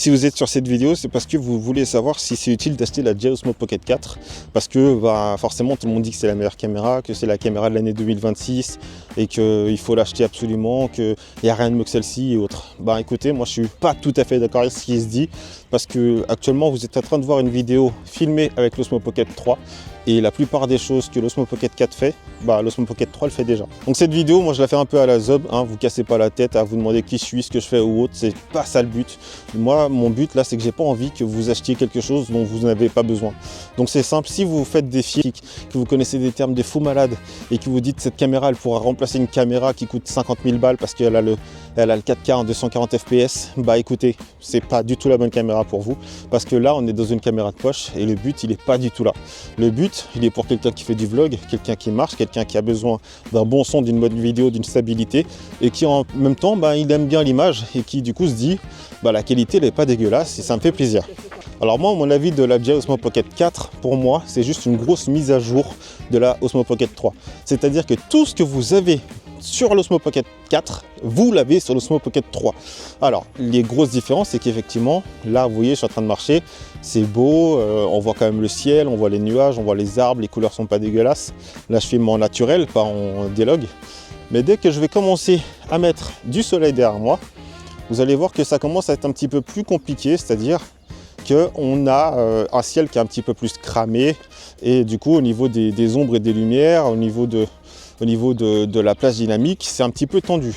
Si vous êtes sur cette vidéo, c'est parce que vous voulez savoir si c'est utile d'acheter la DJI Osmo Pocket 4. Parce que forcément, tout le monde dit que c'est la meilleure caméra, que c'est la caméra de l'année 2026 et qu'il faut l'acheter absolument, qu'il n'y a rien de mieux que celle-ci et autres. Écoutez, moi je suis pas tout à fait d'accord avec ce qui se dit parce que actuellement vous êtes en train de voir une vidéo filmée avec l'Osmo Pocket 3 et la plupart des choses que l'Osmo Pocket 4 fait, l'Osmo Pocket 3 le fait déjà. Donc cette vidéo, moi je la fais un peu à la zob, vous cassez pas la tête à vous demander qui je suis, ce que je fais ou autre, c'est pas ça le but. Moi, mon but là, c'est que j'ai pas envie que vous achetiez quelque chose dont vous n'avez pas besoin. Donc c'est simple, si vous faites des flics, que vous connaissez des termes de fous malades et que vous dites cette caméra elle pourra remplacer une caméra qui coûte 50 000 balles parce qu'elle a le 4K en 240 fps, écoutez, c'est pas du tout la bonne caméra pour vous parce que là on est dans une caméra de poche et le but il est pas du tout là. Le but il est pour quelqu'un qui fait du vlog, quelqu'un qui marche, quelqu'un qui a besoin d'un bon son, d'une bonne vidéo, d'une stabilité et qui en même temps il aime bien l'image et qui du coup se dit la qualité elle n'est pas dégueulasse et ça me fait plaisir. Alors moi, mon avis de la DJI Osmo Pocket 4, pour moi, c'est juste une grosse mise à jour de la Osmo Pocket 3. C'est-à-dire que tout ce que vous avez sur l'Osmo Pocket 4, vous l'avez sur l'Osmo Pocket 3. Alors, les grosses différences, c'est qu'effectivement, là, vous voyez, je suis en train de marcher, c'est beau, on voit quand même le ciel, on voit les nuages, on voit les arbres, les couleurs sont pas dégueulasses. Là, je filme en naturel, pas en dialogue. Mais dès que je vais commencer à mettre du soleil derrière moi, vous allez voir que ça commence à être un petit peu plus compliqué, c'est-à-dire qu'on a un ciel qui est un petit peu plus cramé et du coup au niveau des ombres et des lumières, au niveau de la place dynamique, c'est un petit peu tendu.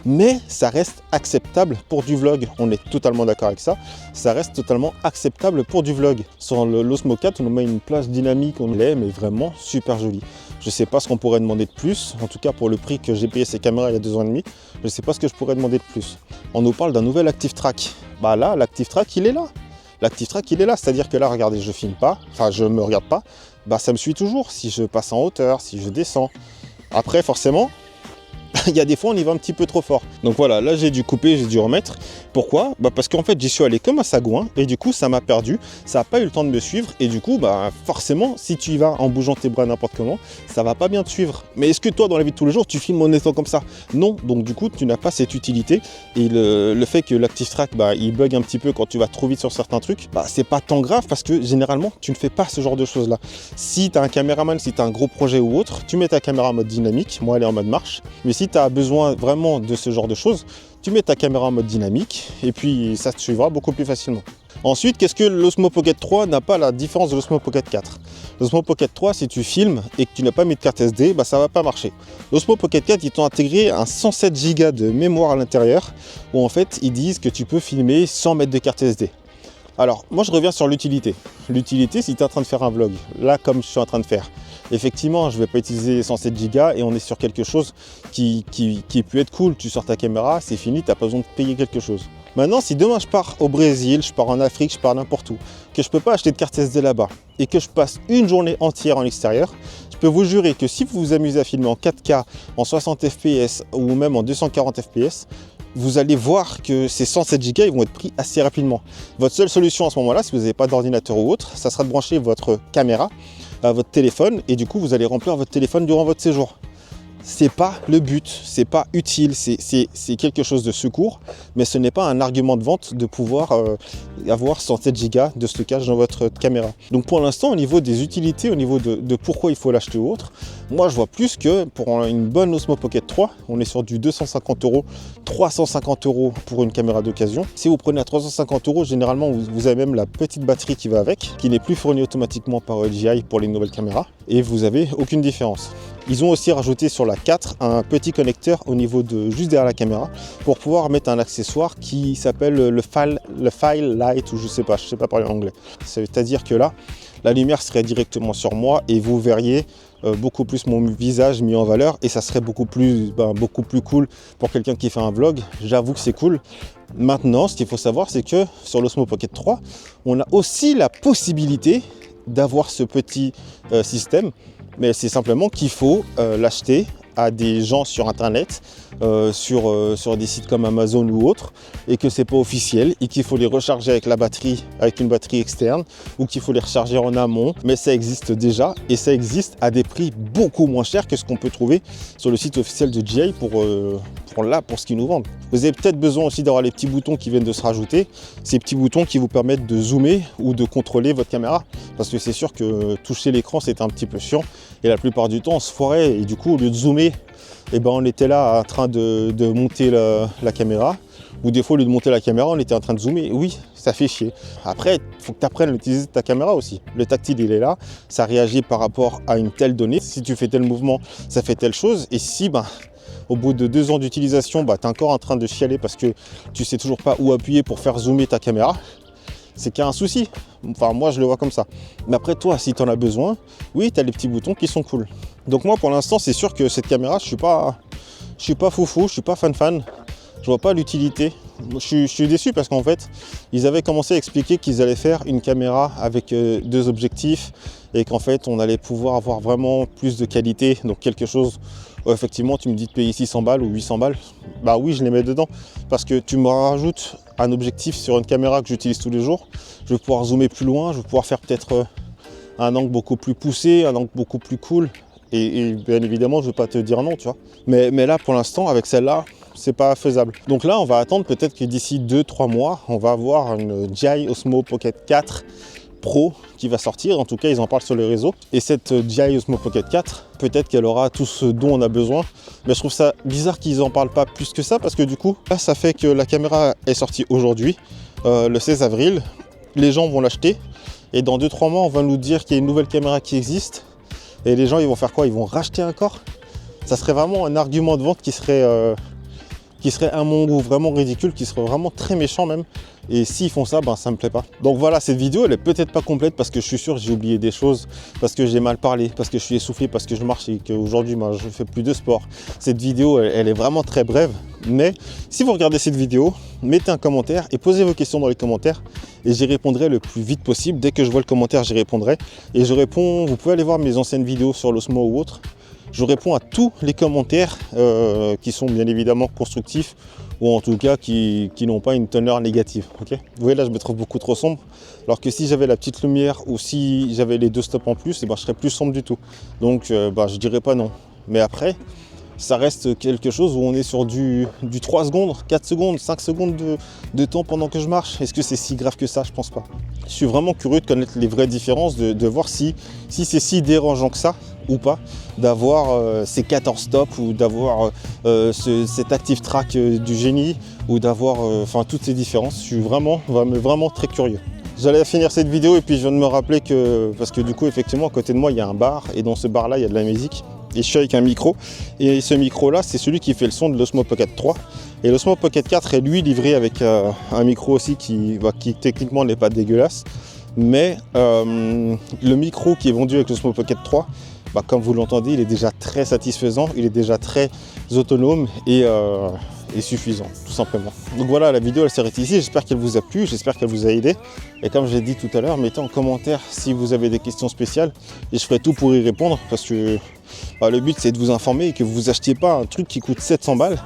Mais ça reste acceptable pour du vlog, on est totalement d'accord avec ça, ça reste totalement acceptable pour du vlog. Sur l'Osmo 4, on met une place dynamique, on l'est, mais vraiment super jolie. Je ne sais pas ce qu'on pourrait demander de plus, en tout cas pour le prix que j'ai payé ces caméras il y a 2 ans et demi, je ne sais pas ce que je pourrais demander de plus. On nous parle d'un nouvel Active Track, là l'Active Track il est là. L'Active Track il est là, c'est-à-dire que là regardez je filme pas, je me regarde pas, ça me suit toujours si je passe en hauteur, si je descends. Après forcément, il y a des fois on y va un petit peu trop fort. Donc voilà, là j'ai dû couper, j'ai dû remettre. Pourquoi ? Parce qu'en fait j'y suis allé comme un sagouin et du coup ça m'a perdu, ça n'a pas eu le temps de me suivre et du coup forcément si tu y vas en bougeant tes bras n'importe comment, ça va pas bien te suivre. Mais est-ce que toi dans la vie de tous les jours tu filmes en étant comme ça ? Non, donc du coup tu n'as pas cette utilité et le fait que l'Active Track il bug un petit peu quand tu vas trop vite sur certains trucs, c'est pas tant grave parce que généralement tu ne fais pas ce genre de choses là. Si tu as un caméraman, si tu as un gros projet ou autre, tu mets ta caméra en mode dynamique, moi elle est en mode marche, mais si tu as besoin vraiment de ce genre de choses, tu mets ta caméra en mode dynamique et puis ça te suivra beaucoup plus facilement. Ensuite, qu'est-ce que l'Osmo Pocket 3 n'a pas la différence de l'Osmo Pocket 4 ? L'Osmo Pocket 3, si tu filmes et que tu n'as pas mis de carte SD, ça ne va pas marcher. L'Osmo Pocket 4, ils t'ont intégré un 107 Go de mémoire à l'intérieur où en fait, ils disent que tu peux filmer sans mettre de carte SD. Alors, moi je reviens sur l'utilité. L'utilité, si tu es en train de faire un vlog, là comme je suis en train de faire, effectivement, je ne vais pas utiliser 107 Go et on est sur quelque chose qui peut être cool. Tu sors ta caméra, c'est fini, tu n'as pas besoin de payer quelque chose. Maintenant, si demain je pars au Brésil, je pars en Afrique, je pars n'importe où, que je ne peux pas acheter de carte SD là-bas et que je passe une journée entière en extérieur, je peux vous jurer que si vous vous amusez à filmer en 4K, en 60 fps ou même en 240 fps, vous allez voir que ces 107 Go ils vont être pris assez rapidement. Votre seule solution à ce moment-là, si vous n'avez pas d'ordinateur ou autre, ça sera de brancher votre caméra à votre téléphone et du coup vous allez remplir votre téléphone durant votre séjour. C'est pas le but, c'est pas utile, c'est quelque chose de secours, mais ce n'est pas un argument de vente de pouvoir avoir 107 Go de stockage dans votre caméra. Donc pour l'instant, au niveau des utilités, au niveau de pourquoi il faut l'acheter ou autre, moi je vois plus que pour une bonne Osmo Pocket 3, on est sur du 250 €, 350 € pour une caméra d'occasion. Si vous prenez à 350 €, généralement vous avez même la petite batterie qui va avec, qui n'est plus fournie automatiquement par DJI pour les nouvelles caméras, et vous avez aucune différence. Ils ont aussi rajouté sur la 4 un petit connecteur au niveau de juste derrière la caméra pour pouvoir mettre un accessoire qui s'appelle le File Light ou je sais pas parler anglais. C'est-à-dire que là, la lumière serait directement sur moi et vous verriez beaucoup plus mon visage mis en valeur et ça serait beaucoup plus cool pour quelqu'un qui fait un vlog. J'avoue que c'est cool. Maintenant, ce qu'il faut savoir, c'est que sur l'Osmo Pocket 3, on a aussi la possibilité d'avoir ce petit système. Mais c'est simplement qu'il faut l'acheter à des gens sur internet, sur des sites comme Amazon ou autres, et que c'est pas officiel et qu'il faut les recharger avec la batterie, avec une batterie externe, ou qu'il faut les recharger en amont. Mais ça existe déjà et ça existe à des prix beaucoup moins chers que ce qu'on peut trouver sur le site officiel de DJI pour sont là pour ce qu'ils nous vendent. Vous avez peut-être besoin aussi d'avoir les petits boutons qui viennent de se rajouter, ces petits boutons qui vous permettent de zoomer ou de contrôler votre caméra, parce que c'est sûr que toucher l'écran c'était un petit peu chiant et la plupart du temps on se foirait et du coup au lieu de zoomer, eh ben, on était là en train de monter la caméra, ou des fois au lieu de monter la caméra on était en train de zoomer. Oui, ça fait chier. Après, il faut que tu apprennes à utiliser ta caméra aussi. Le tactile il est là, ça réagit par rapport à une telle donnée. Si tu fais tel mouvement, ça fait telle chose. Et si au bout de 2 ans d'utilisation, tu es encore en train de chialer parce que tu sais toujours pas où appuyer pour faire zoomer ta caméra, c'est qu'il y a un souci. Enfin, moi, je le vois comme ça. Mais après, toi, si tu en as besoin, oui, tu as les petits boutons qui sont cool. Donc moi, pour l'instant, c'est sûr que cette caméra, je suis pas foufou, je suis pas fan. Je vois pas l'utilité. Je suis déçu parce qu'en fait, ils avaient commencé à expliquer qu'ils allaient faire une caméra avec 2 objectifs et qu'en fait, on allait pouvoir avoir vraiment plus de qualité. Donc quelque chose, effectivement, tu me dis de payer 600 balles ou 800 balles. Bah oui, je les mets dedans parce que tu me rajoutes un objectif sur une caméra que j'utilise tous les jours. Je vais pouvoir zoomer plus loin, je vais pouvoir faire peut-être un angle beaucoup plus poussé, un angle beaucoup plus cool. Et bien évidemment, je ne vais pas te dire non, tu vois. Mais là, pour l'instant, avec celle-là, c'est pas faisable. Donc là, on va attendre peut-être que d'ici 2-3 mois, on va avoir une DJI Osmo Pocket 4 Pro qui va sortir. En tout cas, ils en parlent sur les réseaux. Et cette DJI Osmo Pocket 4, peut-être qu'elle aura tout ce dont on a besoin. Mais je trouve ça bizarre qu'ils en parlent pas plus que ça parce que du coup, là, ça fait que la caméra est sortie aujourd'hui, le 16 avril. Les gens vont l'acheter et dans 2-3 mois, on va nous dire qu'il y a une nouvelle caméra qui existe. Et les gens, ils vont faire quoi? Ils vont racheter un corps? Ça serait vraiment un argument de vente qui serait à mon goût vraiment ridicule, qui serait vraiment très méchant même. Et s'ils font ça, ça me plaît pas. Donc voilà, cette vidéo, elle est peut-être pas complète parce que je suis sûr que j'ai oublié des choses, parce que j'ai mal parlé, parce que je suis essoufflé, parce que je marche et qu'aujourd'hui, je fais plus de sport. Cette vidéo, elle est vraiment très brève. Mais si vous regardez cette vidéo, mettez un commentaire et posez vos questions dans les commentaires et j'y répondrai le plus vite possible. Dès que je vois le commentaire, j'y répondrai. Et je réponds, vous pouvez aller voir mes anciennes vidéos sur l'Osmo ou autre. Je réponds à tous les commentaires qui sont bien évidemment constructifs ou en tout cas qui n'ont pas une teneur négative. Okay, vous voyez là, je me trouve beaucoup trop sombre. Alors que si j'avais la petite lumière ou si j'avais les 2 stops en plus, je serais plus sombre du tout. Donc je dirais pas non. Mais après, ça reste quelque chose où on est sur du 3 secondes, 4 secondes, 5 secondes de temps pendant que je marche. Est-ce que c'est si grave que ça? Je pense pas. Je suis vraiment curieux de connaître les vraies différences, de voir si c'est si dérangeant que ça ou pas, d'avoir ces 14 stops ou d'avoir cet active track du génie ou d'avoir toutes ces différences. Je suis vraiment très curieux. J'allais finir cette vidéo et puis je viens de me rappeler parce que du coup effectivement à côté de moi il y a un bar et dans ce bar là il y a de la musique. Et je suis avec un micro, et ce micro là c'est celui qui fait le son de l'Osmo Pocket 3 et l'Osmo Pocket 4 est lui livré avec un micro aussi qui techniquement n'est pas dégueulasse, mais le micro qui est vendu avec l'Osmo Pocket 3, comme vous l'entendez, il est déjà très satisfaisant, il est déjà très autonome et suffisant tout simplement. Donc voilà, la vidéo elle s'arrête ici, j'espère qu'elle vous a plu, j'espère qu'elle vous a aidé et comme je l'ai dit tout à l'heure, mettez en commentaire si vous avez des questions spéciales et je ferai tout pour y répondre parce que le but c'est de vous informer et que vous achetiez pas un truc qui coûte 700 balles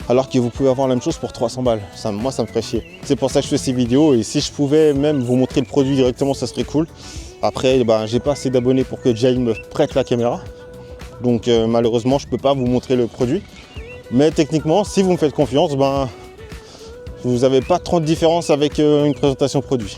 alors que vous pouvez avoir la même chose pour 300 balles. Moi ça me ferait chier. C'est pour ça que je fais ces vidéos et si je pouvais même vous montrer le produit directement ça serait cool. Après j'ai pas assez d'abonnés pour que DJI me prête la caméra. Donc malheureusement je peux pas vous montrer le produit. Mais techniquement si vous me faites confiance, vous n'avez pas trop de différence avec une présentation produit.